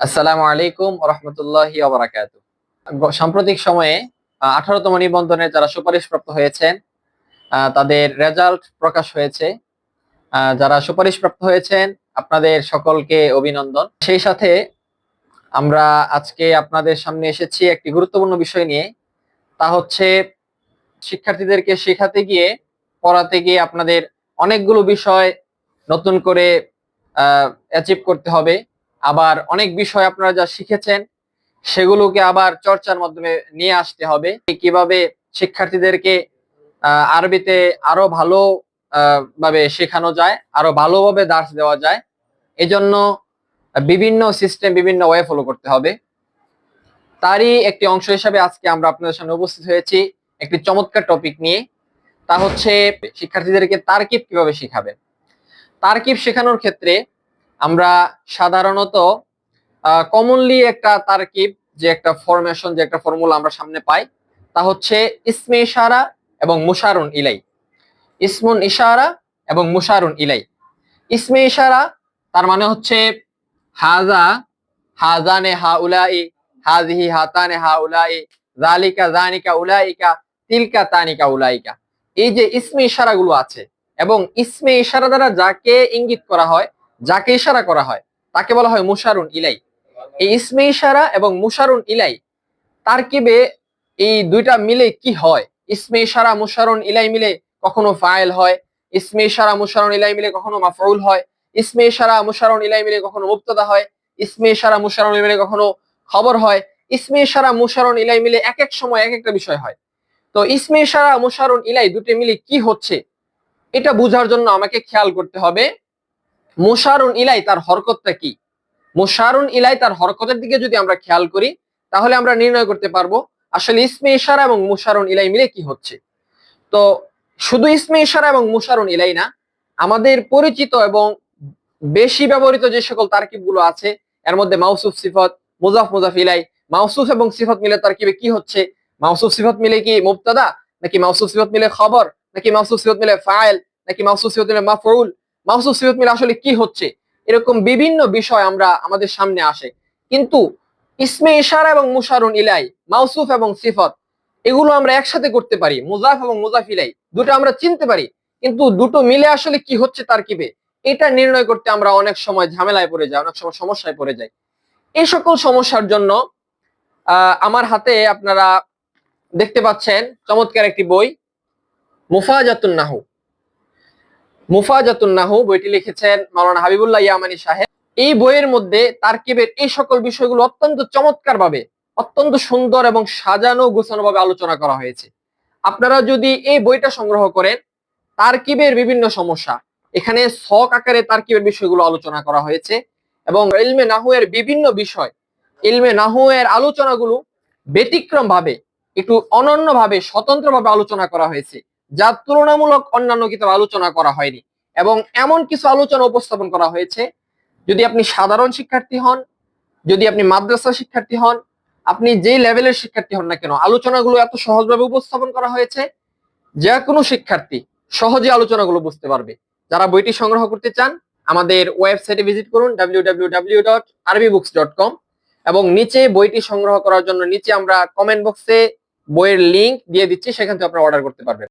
আসসালামু আলাইকুম ওয়া রাহমাতুল্লাহি ওয়া বারাকাতুহু। সাম্প্রতিক সময়ে 18তম নিবন্ধনের যারা সুপারিশপ্রাপ্ত হয়েছেন তাদের রেজাল্ট প্রকাশ হয়েছে। যারা সুপারিশপ্রাপ্ত হয়েছেন আপনাদের সকলকে অভিনন্দন। সেই সাথে আমরা আজকে আপনাদের সামনে এসেছি একটি গুরুত্বপূর্ণ বিষয় নিয়ে। তা হচ্ছে শিক্ষার্থীদেরকে শেখাতে গিয়ে, পড়াতে গিয়ে আপনাদের অনেকগুলো বিষয় নতুন করে অ্যাচিভ করতে হবে। আবার অনেক বিষয় আপনারা যা শিখেছেন সেগুলোকে আবার চর্চার মাধ্যমে নিয়ে আসতে হবে। কিভাবে শিক্ষার্থীদেরকে আরবিতে আরো ভালো ভাবে শেখানো যায়, আরো ভালোভাবে দার্স দেওয়া যায়, এজন্য বিভিন্ন সিস্টেম, বিভিন্ন ওয়ে ফলো করতে হবে। তারই একটি অংশ হিসাবে আজকে আমরা আপনাদের সামনে উপস্থিত হয়েছি একটি চমৎকার টপিক নিয়ে। তা হচ্ছে শিক্ষার্থীদেরকে তারকিব কিভাবে শেখাবেন। তারকিব শেখানোর ক্ষেত্রে আমরা সাধারণত কমনলি একটা তারকিব, যে একটা ফরমেশন, যে একটা ফর্মুলা আমরা সামনে পাই, তা হচ্ছে ইসমে ইশারা এবং মুশারুন ইলাই। ইসমুন ইশারা এবং মুশারুন ইলাই। ইসমে ইশারা তার মানে হচ্ছে হাজা হাজানে হাউলাই, হাজিহি হাতানে হাউলাই, যালিকা জানিকা উলাইকা, তিলকা তানিকা উলাইকা। এই যে ইসমে ইশারাগুলো আছে, এবং ইসমে ইশারা দ্বারা যাকে ইঙ্গিত করা হয়, যাকে ইশারা করা হয়, তাকে বলা হয় মুশারুন ইলাই। এই ইসমে ইশারা এবং মুশারুন ইলাই তারকিবে এই দুইটা মিলে কি হয়? ইসমে ইশারা মুশারুন ইলাই মিলে কখনো ফাইল হয়, ইসমে ইশারা মুশারুন ইলাই মিলে কখনো মাফউল হয়, ইসমে ইশারা মুশারুন ইলাই মিলে কখনো মুবতাদা হয়, ইসমে ইশারা মুশারুন ইলাই মিলে কখনো খবর হয়, ইসমে ইশারা মুশারুন ইলাই মিলে এক এক সময় এক একটা বিষয় হয়। তো ইসমে ইশারা মুশারুন ইলাই দুটো মিলে কি হচ্ছে এটা বোঝার জন্য আমাকে খেয়াল করতে হবে মুশারুন ইলাই তার হরকতটা কি। মুশারুন ইলাই তার হরকতের দিকে যদি আমরা খেয়াল করি, তাহলে আমরা নির্ণয় করতে পারবো আসলে ইসমে ইশারা এবং মুশারুন ইলাই মিলে কি হচ্ছে। তো শুধু ইসমে ইশারা এবং মুশারুন ইলাই না, আমাদের পরিচিত এবং বেশি ব্যবহৃত যে সকল তারকিব গুলো আছে, এর মধ্যে মাউসুফ সিফত, মুজাফ মুজাফ ইলাই, মাউসুফ এবং সিফত মিলে তারকিবে কি হচ্ছে? মাউসুফ সিফত মিলে কি মুবতাদা, নাকি মাউসুফ সিফত মিলে খবর, নাকি মাউসুফ সিফত মিলে ফাইল, নাকি মাউসুফ সিফত মিলে মাফউল, মাউসুফ সিফত মিলে আসলে কি হচ্ছে? এরকম বিভিন্ন বিষয় আমরা আমাদের সামনে আসে। কিন্তু ইসমে ইশারা এবং মুশারুন ইলাই, মাউসুফ এবং সিফত, এগুলো আমরা একসাথে করতে পারি। মুজাফ এবং মুজাফ ইলাই দুটো আমরা চিনতে পারি, কিন্তু দুটো মিলে আসলে কি হচ্ছে তারকিবে, এটা নির্ণয় করতে আমরা অনেক সময় ঝামেলায় পড়ে যাই, অনেক সময় সমস্যায় পড়ে যাই। এই সকল সমস্যার জন্য আমার হাতে আপনারা দেখতে পাচ্ছেন চমৎকার একটি বই, মুফাজাতুন নাহু। মুফাজাতুন নাহু বইটি লিখেছেন মাওলানা হাবিবুল্লাহ ইয়ামানী সাহেব। এই বইয়ের মধ্যে তারকিবের এই সকল বিষয়গুলো অত্যন্ত চমৎকার ভাবে, অত্যন্ত সুন্দর এবং সাজানো গোছানো ভাবে আলোচনা করা হয়েছে। আপনারা যদি এই বইটা সংগ্রহ করেন, তারকিবের বিভিন্ন সমস্যা, এখানে ছক আকারে তারকিবের বিষয়গুলো আলোচনা করা হয়েছে, এবং ইলমে নাহু এর বিভিন্ন বিষয়, ইলমে নাহু এর আলোচনাগুলো ব্যতিক্রম ভাবে, একটু অনন্য ভাবে, স্বতন্ত্র ভাবে আলোচনা করা হয়েছে, যা তুলনামূলক অন্যান্য কিতাব আলোচনা করা হয়নি। এবং এমন কিছু আলোচনা উপস্থাপন করা হয়েছে, যদি আপনি সাধারণ শিক্ষার্থী হন, যদি আপনি মাদ্রাসা শিক্ষার্থী হন, আপনি যে লেভেলের শিক্ষার্থী হন না কেন, আলোচনাগুলো এত সহজভাবে উপস্থাপন করা হয়েছে যে কোনো শিক্ষার্থী সহজে আলোচনাগুলো বুঝতে পারবে। যারা বইটি সংগ্রহ করতে চান, আমাদের ওয়েবসাইটে ভিজিট করুন www.arbibooks.com, এবং নিচে বইটি সংগ্রহ করার জন্য নিচে আমরা কমেন্ট বক্সে বইয়ের লিংক দিয়ে দিচ্ছি, সেখান থেকে আপনারা অর্ডার করতে পারবেন।